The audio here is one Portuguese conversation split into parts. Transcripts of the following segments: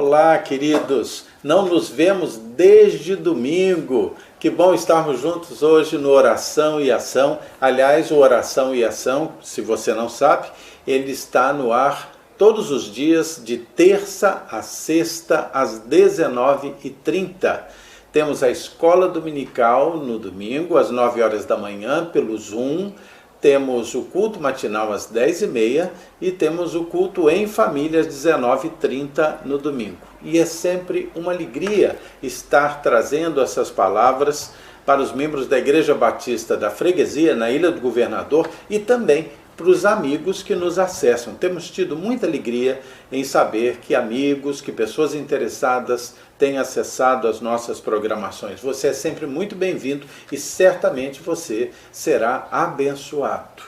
Olá, queridos! Não nos vemos desde domingo. Que bom estarmos juntos hoje no Oração e Ação. Aliás, o Oração e Ação, se você não sabe, ele está no ar todos os dias, de terça a sexta, às 19h30. Temos a escola dominical no domingo, às 9 horas da manhã, pelo Zoom. Temos o culto matinal às 10h30 e temos o culto em família às 19h30 no domingo. E é sempre uma alegria estar trazendo essas palavras para os membros da Igreja Batista da Freguesia, na Ilha do Governador, e também para os amigos que nos acessam. Temos tido muita alegria em saber que amigos, que pessoas interessadas têm acessado as nossas programações. Você é sempre muito bem-vindo e certamente você será abençoado.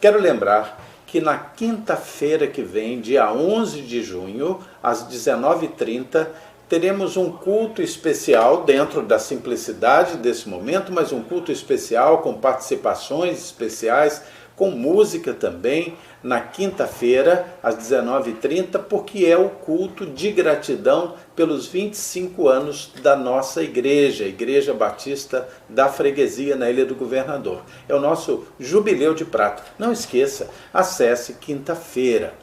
Quero lembrar que na quinta-feira que vem, dia 11 de junho, às 19h30, teremos um culto especial dentro da simplicidade desse momento, mas um culto especial com participações especiais, com música também, na quinta-feira, às 19h30, porque é o culto de gratidão pelos 25 anos da nossa igreja, a Igreja Batista da Freguesia, na Ilha do Governador. É o nosso jubileu de prata. Não esqueça, acesse quinta-feira.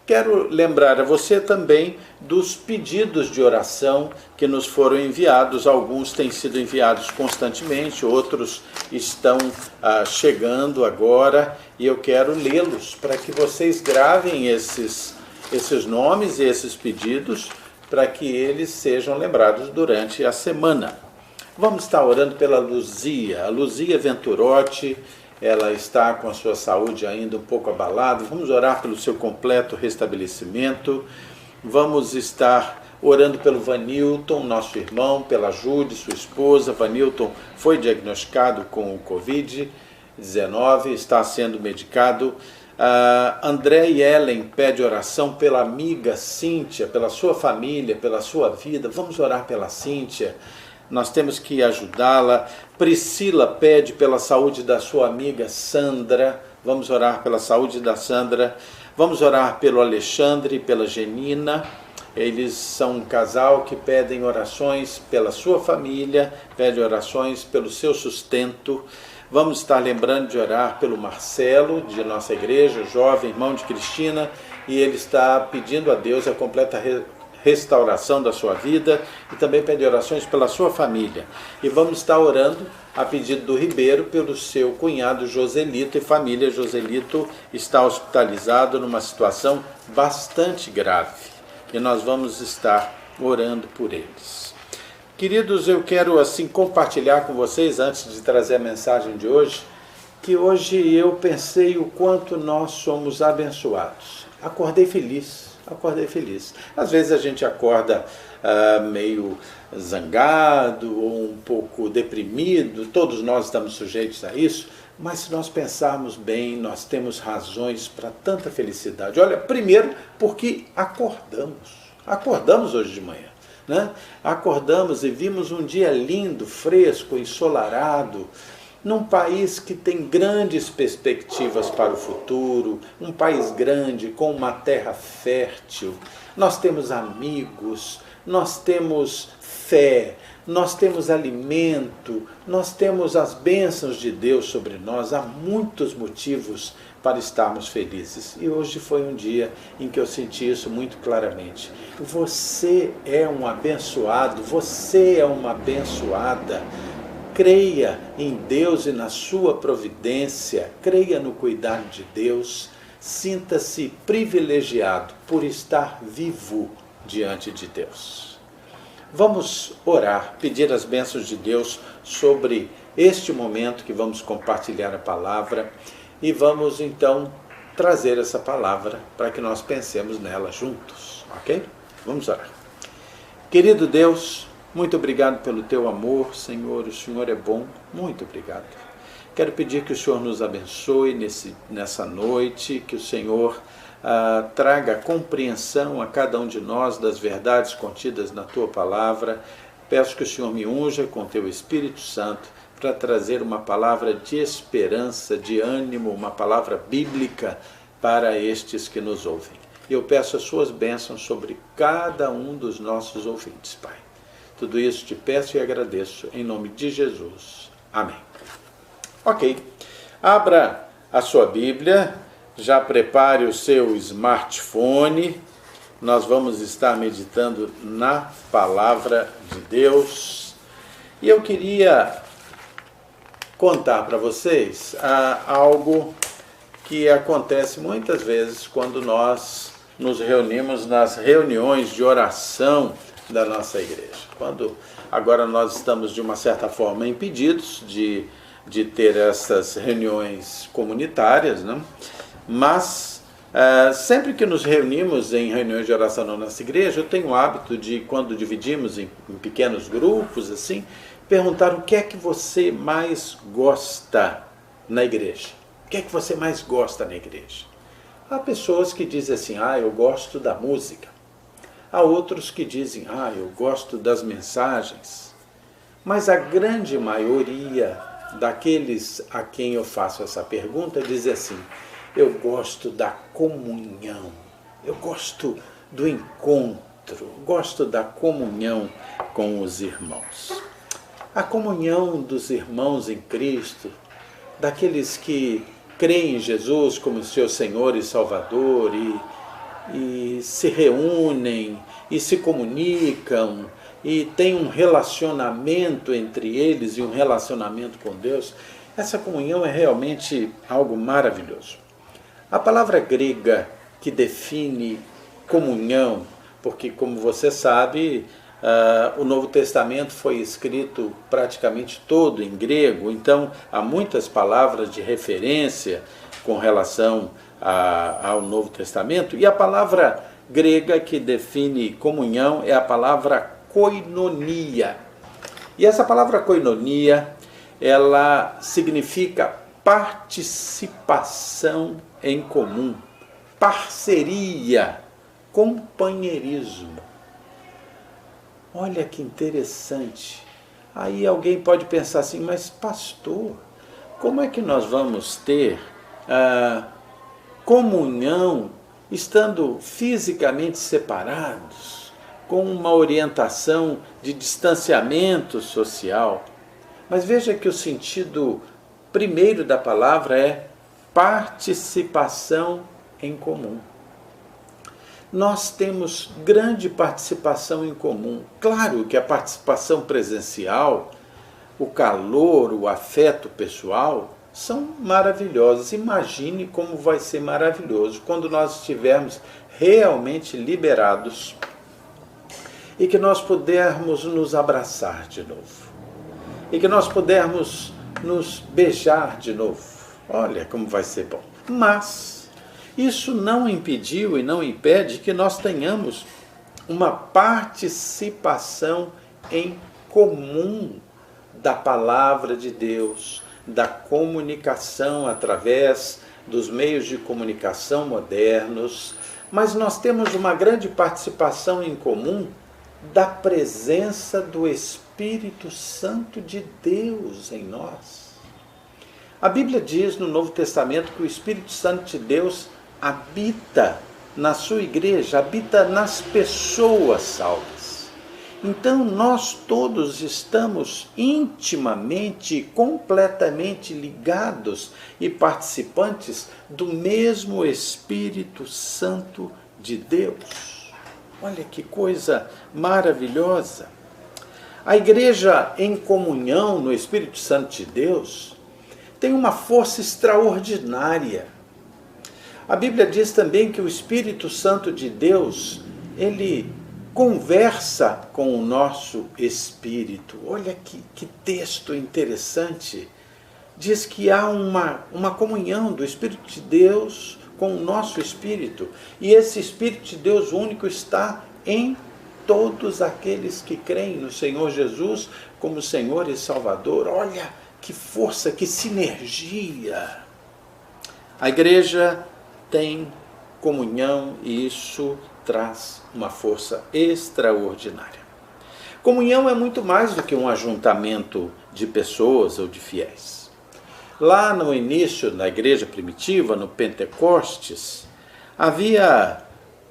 Quero lembrar a você também dos pedidos de oração que nos foram enviados. Alguns têm sido enviados constantemente, outros estão chegando agora, e eu quero lê-los para que vocês gravem esses nomes e esses pedidos para que eles sejam lembrados durante a semana. Vamos estar orando pela Luzia, a Luzia Venturotti. Ela está com a sua saúde ainda um pouco abalada. Vamos orar pelo seu completo restabelecimento. Vamos estar orando pelo Vanilton, nosso irmão, pela Jude, sua esposa. Vanilton foi diagnosticado com o Covid-19, está sendo medicado. André e Ellen pede oração pela amiga Cíntia, pela sua família, pela sua vida. Vamos orar pela Cíntia. Nós temos que ajudá-la. Priscila pede pela saúde da sua amiga Sandra. Vamos orar pela saúde da Sandra. Vamos orar pelo Alexandre e pela Genina. Eles são um casal que pedem orações pela sua família, pedem orações pelo seu sustento. Vamos estar lembrando de orar pelo Marcelo, de nossa igreja, jovem, irmão de Cristina, e ele está pedindo a Deus a completa restauração da sua vida, e também pede orações pela sua família. E vamos estar orando a pedido do Ribeiro pelo seu cunhado Joselito e família. Joselito está hospitalizado numa situação bastante grave e nós vamos estar orando por eles. Queridos, eu quero assim compartilhar com vocês, antes de trazer a mensagem de hoje, que hoje eu pensei o quanto nós somos abençoados. Acordei feliz. Às vezes a gente acorda meio zangado ou um pouco deprimido, todos nós estamos sujeitos a isso, mas se nós pensarmos bem, nós temos razões para tanta felicidade. Olha, primeiro porque acordamos hoje de manhã, né? Acordamos e vimos um dia lindo, fresco, ensolarado, num país que tem grandes perspectivas para o futuro, um país grande, com uma terra fértil. Nós temos amigos, nós temos fé, nós temos alimento, nós temos as bênçãos de Deus sobre nós. Há muitos motivos para estarmos felizes. E hoje foi um dia em que eu senti isso muito claramente. Você é um abençoado, você é uma abençoada. Creia em Deus e na sua providência, creia no cuidado de Deus, sinta-se privilegiado por estar vivo diante de Deus. Vamos orar, pedir as bênçãos de Deus sobre este momento que vamos compartilhar a palavra e vamos então trazer essa palavra para que nós pensemos nela juntos, ok? Vamos orar. Querido Deus, muito obrigado pelo teu amor, Senhor. O Senhor é bom. Muito obrigado. Quero pedir que o Senhor nos abençoe nessa noite, que o Senhor traga compreensão a cada um de nós das verdades contidas na tua palavra. Peço que o Senhor me unja com teu Espírito Santo para trazer uma palavra de esperança, de ânimo, uma palavra bíblica para estes que nos ouvem. E eu peço as suas bênçãos sobre cada um dos nossos ouvintes, Pai. Tudo isso te peço e agradeço em nome de Jesus. Amém. Ok. Abra a sua Bíblia, já prepare o seu smartphone. Nós vamos estar meditando na Palavra de Deus. E eu queria contar para vocês algo que acontece muitas vezes quando nós nos reunimos nas reuniões de oração da nossa igreja. Quando agora nós estamos, de uma certa forma, impedidos de ter essas reuniões comunitárias, né? Mas sempre que nos reunimos em reuniões de oração na nossa igreja, eu tenho o hábito de, quando dividimos em pequenos grupos, assim, perguntar o que é que você mais gosta na igreja. O que é que você mais gosta na igreja? Há pessoas que dizem assim, eu gosto da música. Há outros que dizem, eu gosto das mensagens. Mas a grande maioria daqueles a quem eu faço essa pergunta diz assim, eu gosto da comunhão, eu gosto do encontro, gosto da comunhão com os irmãos. A comunhão dos irmãos em Cristo, daqueles que creem em Jesus como seu Senhor e Salvador e se reúnem e se comunicam e tem um relacionamento entre eles e um relacionamento com Deus, essa comunhão é realmente algo maravilhoso. A palavra grega que define comunhão, porque como você sabe, o Novo Testamento foi escrito praticamente todo em grego, então há muitas palavras de referência com relação ao Novo Testamento, e a palavra grega que define comunhão é a palavra koinonia. E essa palavra koinonia, ela significa participação em comum, parceria, companheirismo. Olha que interessante. Aí alguém pode pensar assim, mas pastor, como é que nós vamos ter comunhão estando fisicamente separados, com uma orientação de distanciamento social? Mas veja que o sentido primeiro da palavra é participação em comum. Nós temos grande participação em comum. Claro que a participação presencial, o calor, o afeto pessoal, são maravilhosos. Imagine como vai ser maravilhoso quando nós estivermos realmente liberados e que nós pudermos nos abraçar de novo. E que nós pudermos nos beijar de novo. Olha como vai ser bom. Mas isso não impediu e não impede que nós tenhamos uma participação em comum da palavra de Deus, da comunicação através dos meios de comunicação modernos, mas nós temos uma grande participação em comum da presença do Espírito Santo de Deus em nós. A Bíblia diz no Novo Testamento que o Espírito Santo de Deus habita na sua igreja, habita nas pessoas salvas. Então nós todos estamos intimamente, completamente ligados e participantes do mesmo Espírito Santo de Deus. Olha que coisa maravilhosa! A igreja em comunhão no Espírito Santo de Deus tem uma força extraordinária. A Bíblia diz também que o Espírito Santo de Deus, ele conversa com o nosso espírito. Olha que texto interessante. Diz que há uma comunhão do Espírito de Deus com o nosso espírito. E esse Espírito de Deus único está em todos aqueles que creem no Senhor Jesus como Senhor e Salvador. Olha que força, que sinergia. A igreja tem comunhão e isso traz uma força extraordinária. Comunhão é muito mais do que um ajuntamento de pessoas ou de fiéis. Lá no início da igreja primitiva, no Pentecostes, havia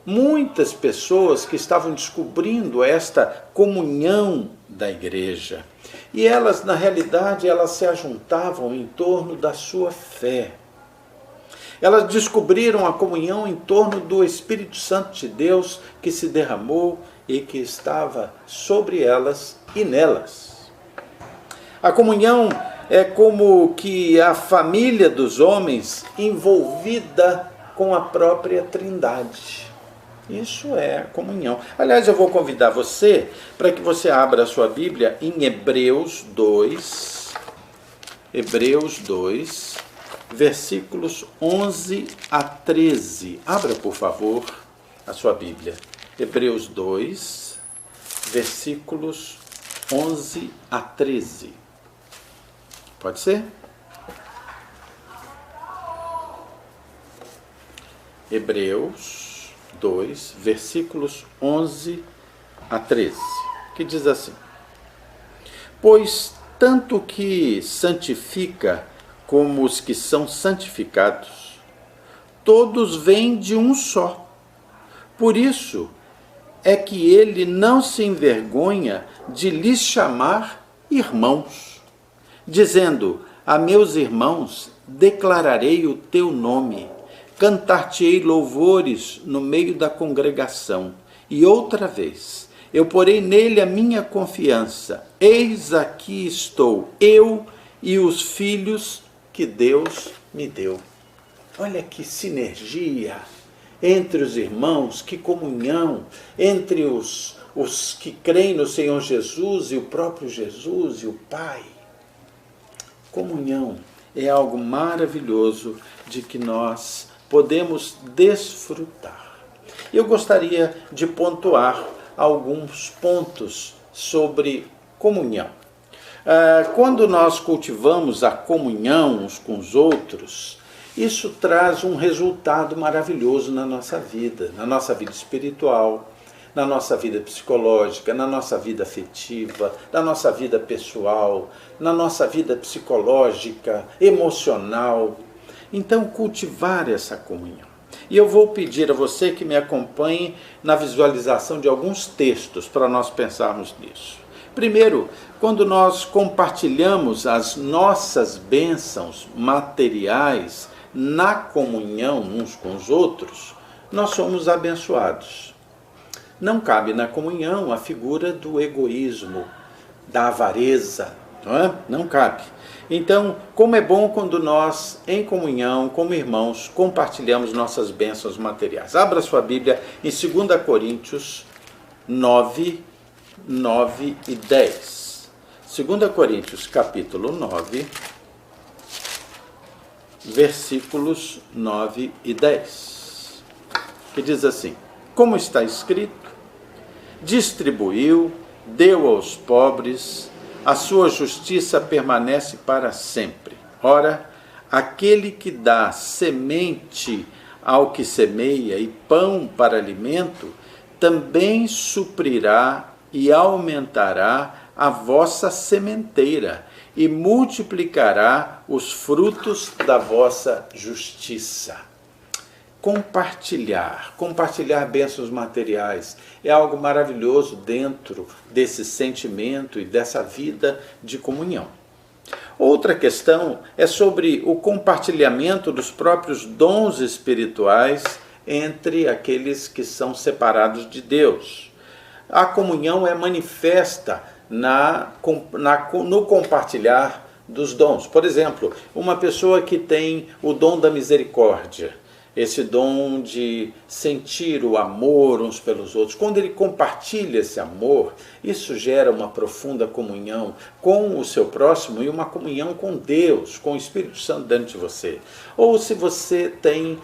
muitas pessoas que estavam descobrindo esta comunhão da igreja. E elas, na realidade, elas se ajuntavam em torno da sua fé. Elas descobriram a comunhão em torno do Espírito Santo de Deus que se derramou e que estava sobre elas e nelas. A comunhão é como que a família dos homens envolvida com a própria Trindade. Isso é a comunhão. Aliás, eu vou convidar você para que você abra a sua Bíblia em Hebreus 2, versículos 11 a 13. Abra, por favor, a sua Bíblia. Hebreus 2, versículos 11 a 13. Pode ser? Hebreus 2, versículos 11 a 13, que diz assim: Pois tanto que santifica como os que são santificados, todos vêm de um só. Por isso é que ele não se envergonha de lhes chamar irmãos, dizendo: a meus irmãos declararei o teu nome, cantar-te-ei louvores no meio da congregação. E outra vez, eu porei nele a minha confiança. Eis aqui estou, eu e os filhos que Deus me deu. Olha que sinergia entre os irmãos, que comunhão entre os que creem no Senhor Jesus e o próprio Jesus e o Pai. Comunhão é algo maravilhoso de que nós podemos desfrutar. Eu gostaria de pontuar alguns pontos sobre comunhão. Quando nós cultivamos a comunhão uns com os outros, isso traz um resultado maravilhoso na nossa vida espiritual, na nossa vida psicológica, na nossa vida afetiva, na nossa vida pessoal, na nossa vida psicológica, emocional. Então, cultivar essa comunhão. E eu vou pedir a você que me acompanhe na visualização de alguns textos para nós pensarmos nisso. Primeiro, quando nós compartilhamos as nossas bênçãos materiais na comunhão uns com os outros, nós somos abençoados. Não cabe na comunhão a figura do egoísmo, da avareza, não é? Não cabe. Então, como é bom quando nós, em comunhão, como irmãos, compartilhamos nossas bênçãos materiais. Abra sua Bíblia em 2 Coríntios 9, 9 e 10. 2 Coríntios, capítulo 9, versículos 9 e 10, que diz assim: Como está escrito, distribuiu, deu aos pobres, a sua justiça permanece para sempre. Ora, aquele que dá semente ao que semeia e pão para alimento, também suprirá e aumentará a vossa sementeira e multiplicará os frutos da vossa justiça. Compartilhar bênçãos materiais é algo maravilhoso dentro desse sentimento e dessa vida de comunhão. Outra questão é sobre o compartilhamento dos próprios dons espirituais entre aqueles que são separados de Deus. A comunhão é manifesta no compartilhar dos dons. Por exemplo, uma pessoa que tem o dom da misericórdia, esse dom de sentir o amor uns pelos outros. Quando ele compartilha esse amor, isso gera uma profunda comunhão com o seu próximo e uma comunhão com Deus, com o Espírito Santo dentro de você. Ou se você tem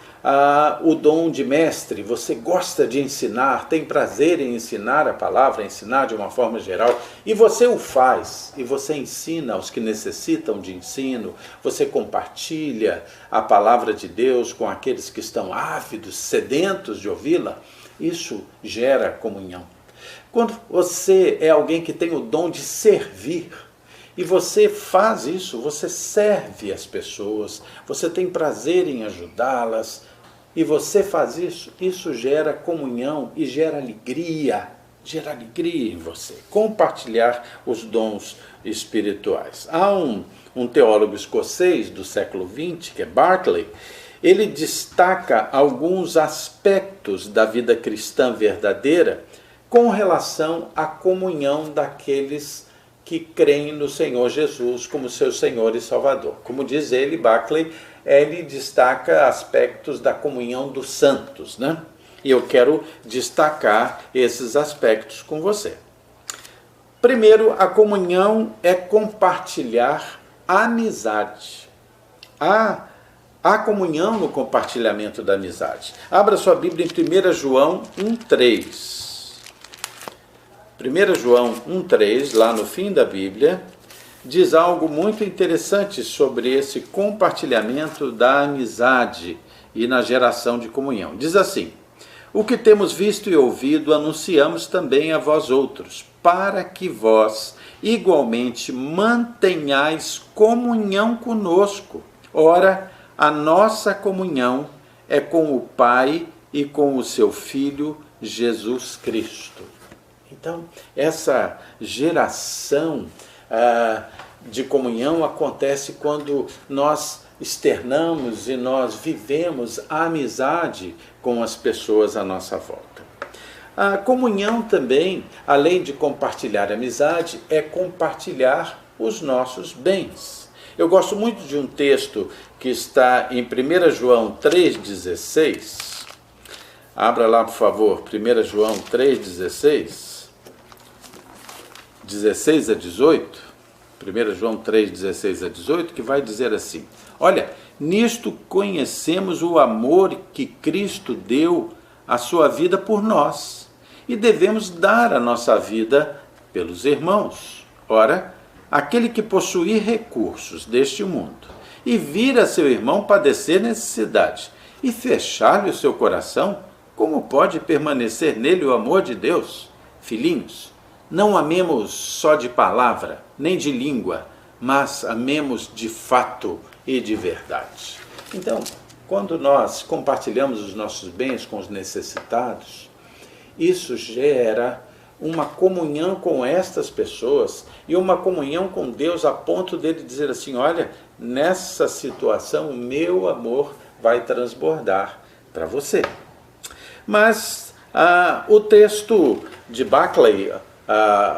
o dom de mestre, você gosta de ensinar, tem prazer em ensinar a palavra, ensinar de uma forma geral, e você o faz, e você ensina aos que necessitam de ensino, você compartilha a palavra de Deus com aqueles que estão ávidos, sedentos de ouvi-la, isso gera comunhão. Quando você é alguém que tem o dom de servir, e você faz isso, você serve as pessoas, você tem prazer em ajudá-las, e você faz isso, isso gera comunhão e gera alegria em você. Compartilhar os dons espirituais. Há um teólogo escocês do século XX, que é Barclay, ele destaca alguns aspectos da vida cristã verdadeira com relação à comunhão daqueles que creem no Senhor Jesus como seu Senhor e Salvador. Como diz ele, Barclay, ele destaca aspectos da comunhão dos santos, né? E eu quero destacar esses aspectos com você. Primeiro, a comunhão é compartilhar a amizade. Há comunhão no compartilhamento da amizade. Abra sua Bíblia em 1 João 1,3. 1 João 1,3, lá no fim da Bíblia, diz algo muito interessante sobre esse compartilhamento da amizade e na geração de comunhão. Diz assim: o que temos visto e ouvido anunciamos também a vós outros, para que vós igualmente mantenhais comunhão conosco. Ora, a nossa comunhão é com o Pai e com o seu Filho Jesus Cristo. Então, essa geração de comunhão acontece quando nós externamos e nós vivemos a amizade com as pessoas à nossa volta. A comunhão também, além de compartilhar a amizade, é compartilhar os nossos bens. Eu gosto muito de um texto que está em 1 João 3,16. Abra lá, por favor, 1 João 3,16. 16 a 18. 1 João 3, 16 a 18, que vai dizer assim: olha, nisto conhecemos o amor que Cristo deu a sua vida por nós, e devemos dar a nossa vida pelos irmãos. Ora, aquele que possuir recursos deste mundo e vir a seu irmão padecer necessidade e fechar-lhe o seu coração, como pode permanecer nele o amor de Deus? Filhinhos, não amemos só de palavra, nem de língua, mas amemos de fato e de verdade. Então, quando nós compartilhamos os nossos bens com os necessitados, isso gera uma comunhão com estas pessoas e uma comunhão com Deus a ponto dele dizer assim: olha, nessa situação o meu amor vai transbordar para você. Mas o texto de Barclay,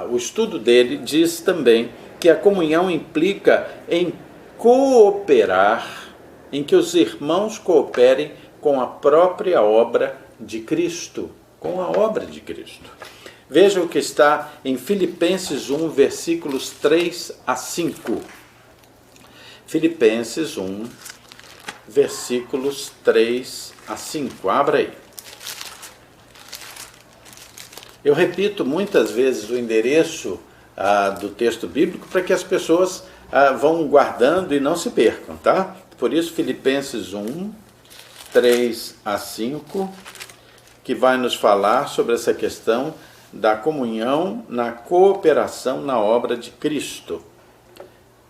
o estudo dele diz também que a comunhão implica em cooperar, em que os irmãos cooperem com a própria obra de Cristo, com a obra de Cristo. Veja o que está em Filipenses 1, versículos 3 a 5. Filipenses 1, versículos 3 a 5. Abra aí. Eu repito muitas vezes o endereço do texto bíblico para que as pessoas vão guardando e não se percam, tá? Por isso, Filipenses 1, 3 a 5, que vai nos falar sobre essa questão da comunhão na cooperação na obra de Cristo.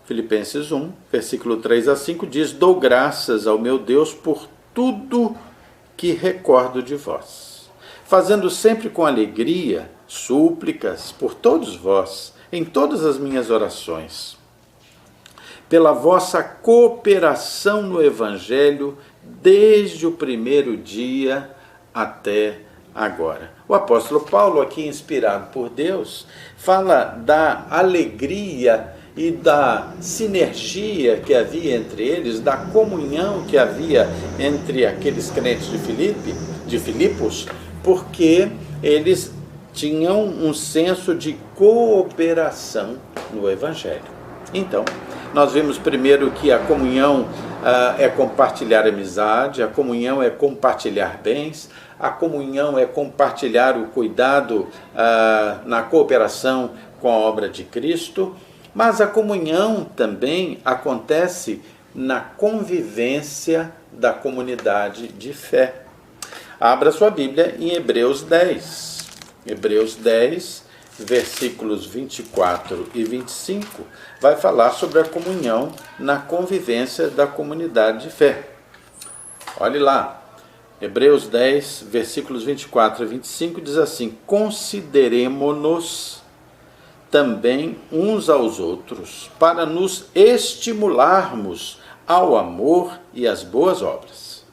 Filipenses 1, versículo 3 a 5 diz: dou graças ao meu Deus por tudo que recordo de vós, fazendo sempre com alegria súplicas por todos vós, em todas as minhas orações, pela vossa cooperação no Evangelho, desde o primeiro dia até agora. O apóstolo Paulo, aqui inspirado por Deus, fala da alegria e da sinergia que havia entre eles, da comunhão que havia entre aqueles crentes de Filipos, porque eles tinham um senso de cooperação no Evangelho. Então, nós vimos primeiro que a comunhão é compartilhar amizade, a comunhão é compartilhar bens, a comunhão é compartilhar o cuidado na cooperação com a obra de Cristo, mas a comunhão também acontece na convivência da comunidade de fé. Abra sua Bíblia em Hebreus 10. Hebreus 10, versículos 24 e 25, vai falar sobre a comunhão na convivência da comunidade de fé. Olhe lá, Hebreus 10, versículos 24 a 25 diz assim: consideremo-nos também uns aos outros, para nos estimularmos ao amor e às boas obras.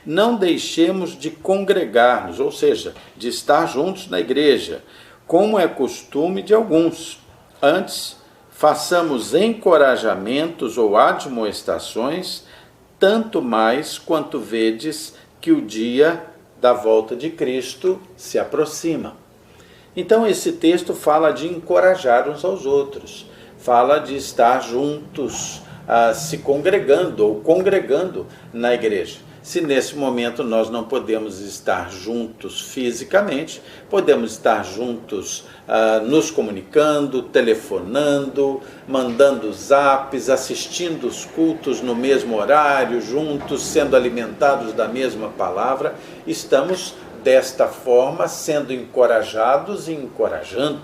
Não deixemos de congregar-nos, ou seja, de estar juntos na igreja, como é costume de alguns. Antes, façamos encorajamentos ou admoestações, tanto mais quanto vedes que o dia da volta de Cristo se aproxima. Então esse texto fala de encorajar uns aos outros, fala de estar juntos, se congregando ou congregando na igreja. Se nesse momento nós não podemos estar juntos fisicamente, podemos estar juntos nos comunicando, telefonando, mandando zaps, assistindo os cultos no mesmo horário, juntos, sendo alimentados da mesma palavra. Estamos desta forma sendo encorajados e encorajando.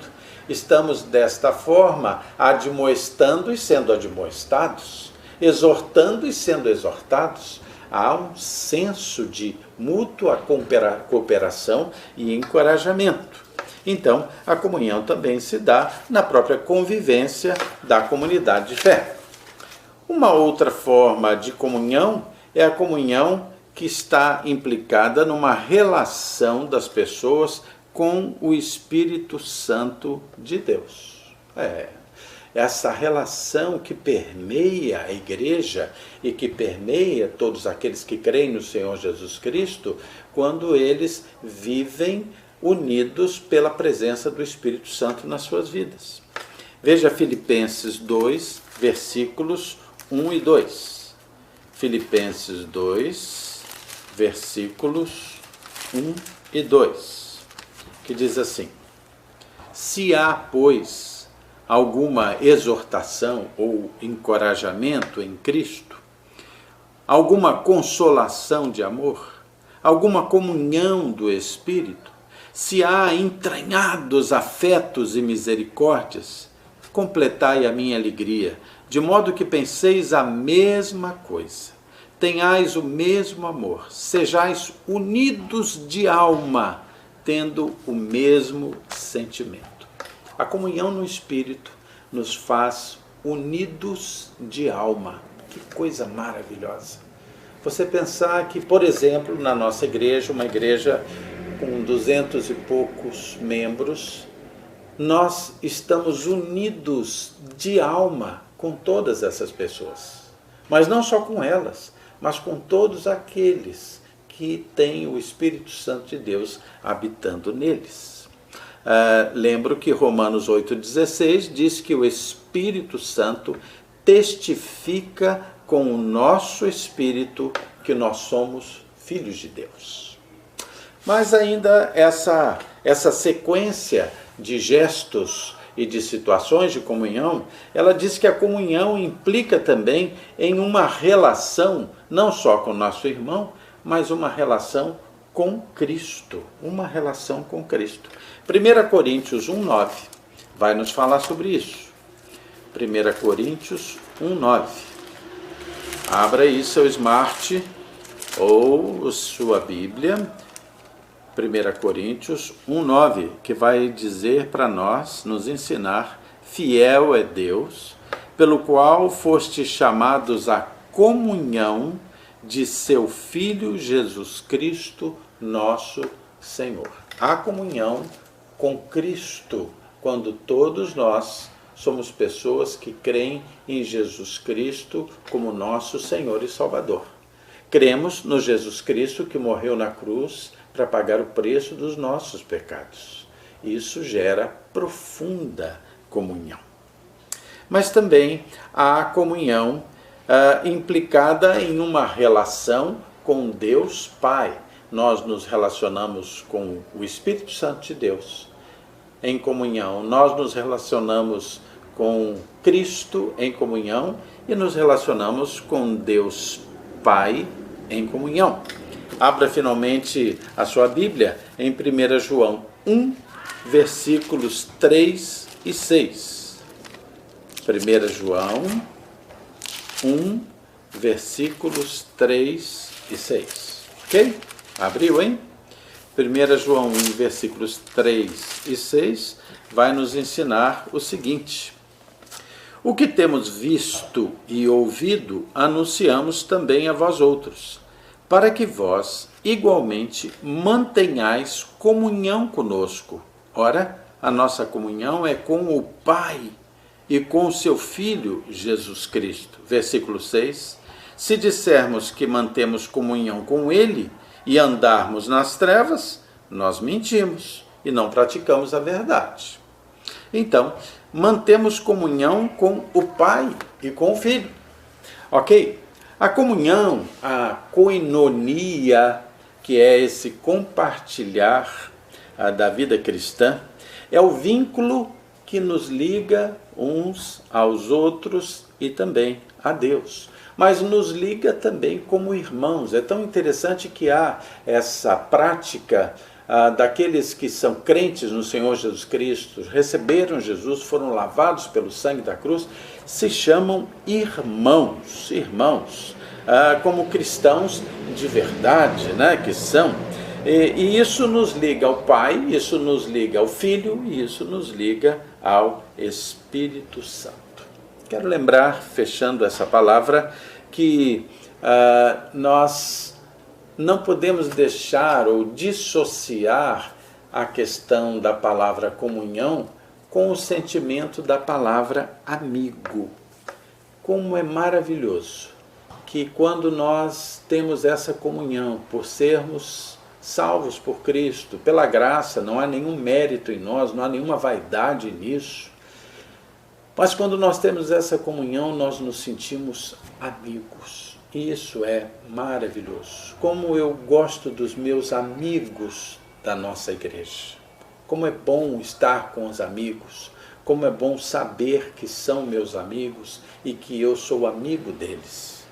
Estamos desta forma admoestando e sendo admoestados, exortando e sendo exortados. Há um senso de mútua cooperação e encorajamento. Então, a comunhão também se dá na própria convivência da comunidade de fé. Uma outra forma de comunhão é a comunhão que está implicada numa relação das pessoas com o Espírito Santo de Deus. Essa relação que permeia a igreja e que permeia todos aqueles que creem no Senhor Jesus Cristo, quando eles vivem unidos pela presença do Espírito Santo nas suas vidas. Veja Filipenses 2, versículos 1 e 2. Filipenses 2, versículos 1 e 2, que diz assim: se há, pois, alguma exortação ou encorajamento em Cristo, alguma consolação de amor, alguma comunhão do Espírito, se há entranhados afetos e misericórdias, completai a minha alegria, de modo que penseis a mesma coisa, tenhais o mesmo amor, sejais unidos de alma, tendo o mesmo sentimento. A comunhão no Espírito nos faz unidos de alma. Que coisa maravilhosa! Você pensar que, por exemplo, na nossa igreja, uma igreja com 200 e poucos membros, nós estamos unidos de alma com todas essas pessoas. Mas não só com elas, mas com todos aqueles que têm o Espírito Santo de Deus habitando neles. Lembro que Romanos 8,16 diz que o Espírito Santo testifica com o nosso espírito que nós somos filhos de Deus. Mas ainda essa sequência de gestos e de situações de comunhão, ela diz que a comunhão implica também em uma relação, não só com o nosso irmão, mas uma relação com Cristo. Uma relação com Cristo. 1 Coríntios 1,9 vai nos falar sobre isso. 1 Coríntios 1,9. Abra aí seu Smart ou sua Bíblia. 1 Coríntios 1,9, que vai dizer para nós, nos ensinar: fiel é Deus, pelo qual fostes chamados à comunhão de seu Filho Jesus Cristo, nosso Senhor. A comunhão com Cristo, quando todos nós somos pessoas que creem em Jesus Cristo como nosso Senhor e Salvador. Cremos no Jesus Cristo que morreu na cruz para pagar o preço dos nossos pecados. Isso gera profunda comunhão. Mas também há a comunhão implicada em uma relação com Deus Pai. Nós nos relacionamos com o Espírito Santo de Deus em comunhão. Nós nos relacionamos com Cristo em comunhão e nos relacionamos com Deus Pai em comunhão. Abra finalmente a sua Bíblia em 1 João 1, versículos 3 e 6. 1 João 1, versículos 3 e 6. Ok? Abriu, hein? 1 João 1, versículos 3 e 6, vai nos ensinar o seguinte: o que temos visto e ouvido, anunciamos também a vós outros, para que vós, igualmente, mantenhais comunhão conosco. Ora, a nossa comunhão é com o Pai e com o seu Filho, Jesus Cristo. Versículo 6, se dissermos que mantemos comunhão com Ele e andarmos nas trevas, nós mentimos e não praticamos a verdade. Então, mantemos comunhão com o Pai e com o Filho. Ok? A comunhão, a koinonia, que é esse compartilhar da vida cristã, é o vínculo que nos liga uns aos outros e também a Deus. Mas nos liga também como irmãos. É tão interessante que há essa prática daqueles que são crentes no Senhor Jesus Cristo, receberam Jesus, foram lavados pelo sangue da cruz, se chamam irmãos, como cristãos de verdade, né, que são. E isso nos liga ao Pai, isso nos liga ao Filho e isso nos liga ao Espírito Santo. Quero lembrar, fechando essa palavra, que nós não podemos deixar ou dissociar a questão da palavra comunhão com o sentimento da palavra amigo. Como é maravilhoso que quando nós temos essa comunhão, por sermos salvos por Cristo, pela graça, não há nenhum mérito em nós, não há nenhuma vaidade nisso, mas quando nós temos essa comunhão, nós nos sentimos amigos. Isso é maravilhoso. Como eu gosto dos meus amigos da nossa igreja. Como é bom estar com os amigos. Como é bom saber que são meus amigos e que eu sou amigo deles.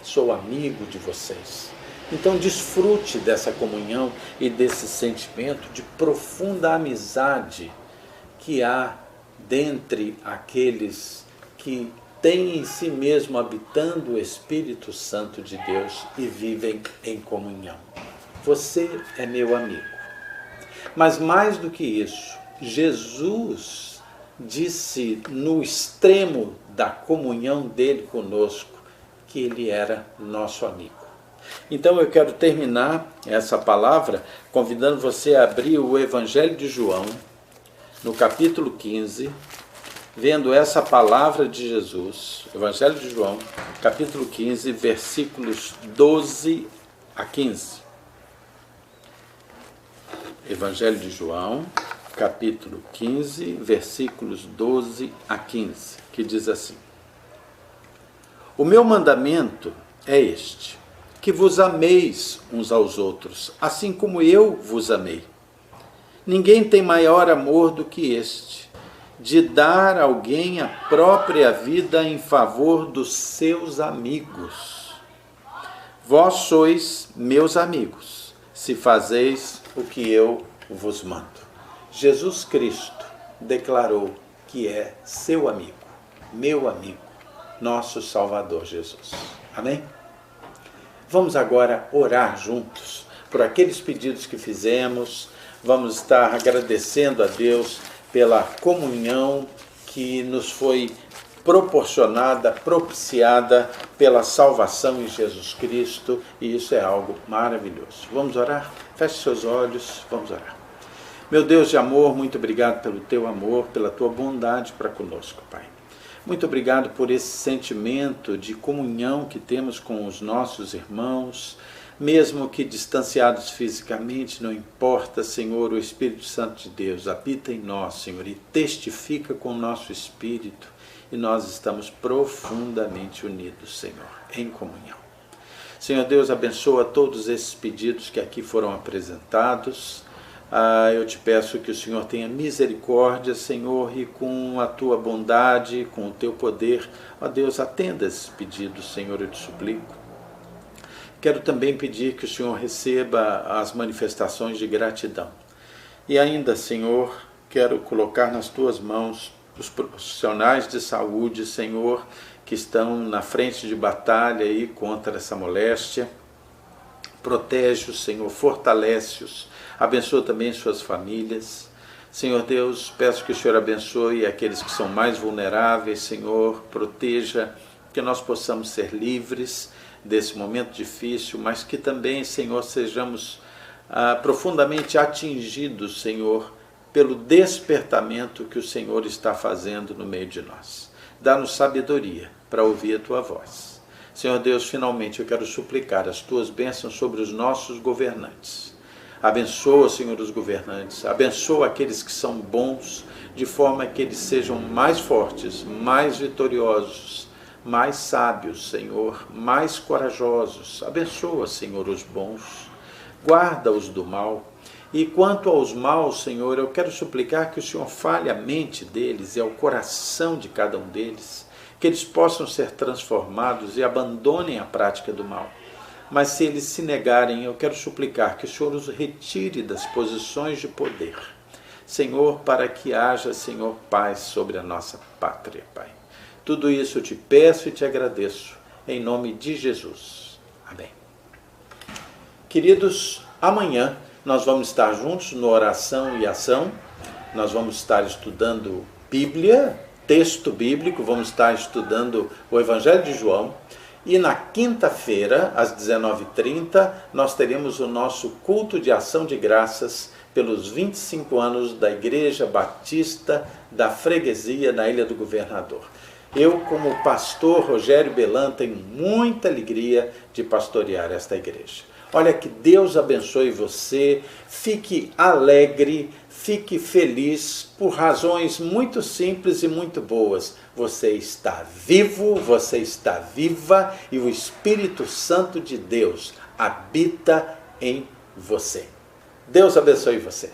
Sou amigo de vocês. Então desfrute dessa comunhão e desse sentimento de profunda amizade que há dentre aqueles que têm em si mesmo habitando o Espírito Santo de Deus e vivem em comunhão. Você é meu amigo. Mas mais do que isso, Jesus disse no extremo da comunhão dele conosco que ele era nosso amigo. Então eu quero terminar essa palavra convidando você a abrir o Evangelho de João, no capítulo 15, vendo essa palavra de Jesus, Evangelho de João, capítulo 15, versículos 12 a 15. Evangelho de João, capítulo 15, versículos 12 a 15, que diz assim: o meu mandamento é este, que vos ameis uns aos outros, assim como eu vos amei. Ninguém tem maior amor do que este, de dar a alguém a própria vida em favor dos seus amigos. Vós sois meus amigos, se fazeis o que eu vos mando. Jesus Cristo declarou que é seu amigo, meu amigo, nosso Salvador Jesus. Amém? Vamos agora orar juntos por aqueles pedidos que fizemos. Vamos estar agradecendo a Deus pela comunhão que nos foi proporcionada, propiciada pela salvação em Jesus Cristo, e isso é algo maravilhoso. Vamos orar? Feche seus olhos, vamos orar. Meu Deus de amor, muito obrigado pelo teu amor, pela tua bondade para conosco, Pai. Muito obrigado por esse sentimento de comunhão que temos com os nossos irmãos, mesmo que distanciados fisicamente, não importa, Senhor, o Espírito Santo de Deus habita em nós, Senhor, e testifica com o nosso espírito, e nós estamos profundamente unidos, Senhor, em comunhão. Senhor Deus, abençoa todos esses pedidos que aqui foram apresentados. Eu te peço que o Senhor tenha misericórdia, Senhor, e com a tua bondade, com o teu poder, ó Deus, atenda esses pedidos, Senhor, eu te suplico. Quero também pedir que o Senhor receba as manifestações de gratidão. E ainda, Senhor, quero colocar nas tuas mãos os profissionais de saúde, Senhor, que estão na frente de batalha aí contra essa moléstia, protege-os, Senhor, fortalece-os, abençoa também suas famílias. Senhor Deus, peço que o Senhor abençoe aqueles que são mais vulneráveis, Senhor, proteja, que nós possamos ser livres desse momento difícil, mas que também, Senhor, sejamos profundamente atingidos, Senhor, pelo despertamento que o Senhor está fazendo no meio de nós. Dá-nos sabedoria para ouvir a Tua voz. Senhor Deus, finalmente eu quero suplicar as Tuas bênçãos sobre os nossos governantes. Abençoa, Senhor, os governantes, abençoa aqueles que são bons, de forma que eles sejam mais fortes, mais vitoriosos, mais sábios, Senhor, mais corajosos. Abençoa, Senhor, os bons, guarda-os do mal. E quanto aos maus, Senhor, eu quero suplicar que o Senhor fale a mente deles e ao coração de cada um deles, que eles possam ser transformados e abandonem a prática do mal. Mas se eles se negarem, eu quero suplicar que o Senhor os retire das posições de poder. Senhor, para que haja, Senhor, paz sobre a nossa pátria, Pai. Tudo isso eu te peço e te agradeço, em nome de Jesus. Amém. Queridos, amanhã nós vamos estar juntos no Oração e Ação. Nós vamos estar estudando Bíblia, texto bíblico, vamos estar estudando o Evangelho de João. E na quinta-feira, às 19h30, nós teremos o nosso culto de ação de graças pelos 25 anos da Igreja Batista da Freguesia na Ilha do Governador. Eu, como pastor Rogério Belan, tenho muita alegria de pastorear esta igreja. Olha, que Deus abençoe você, fique alegre, fique feliz por razões muito simples e muito boas. Você está vivo, você está viva e o Espírito Santo de Deus habita em você. Deus abençoe você.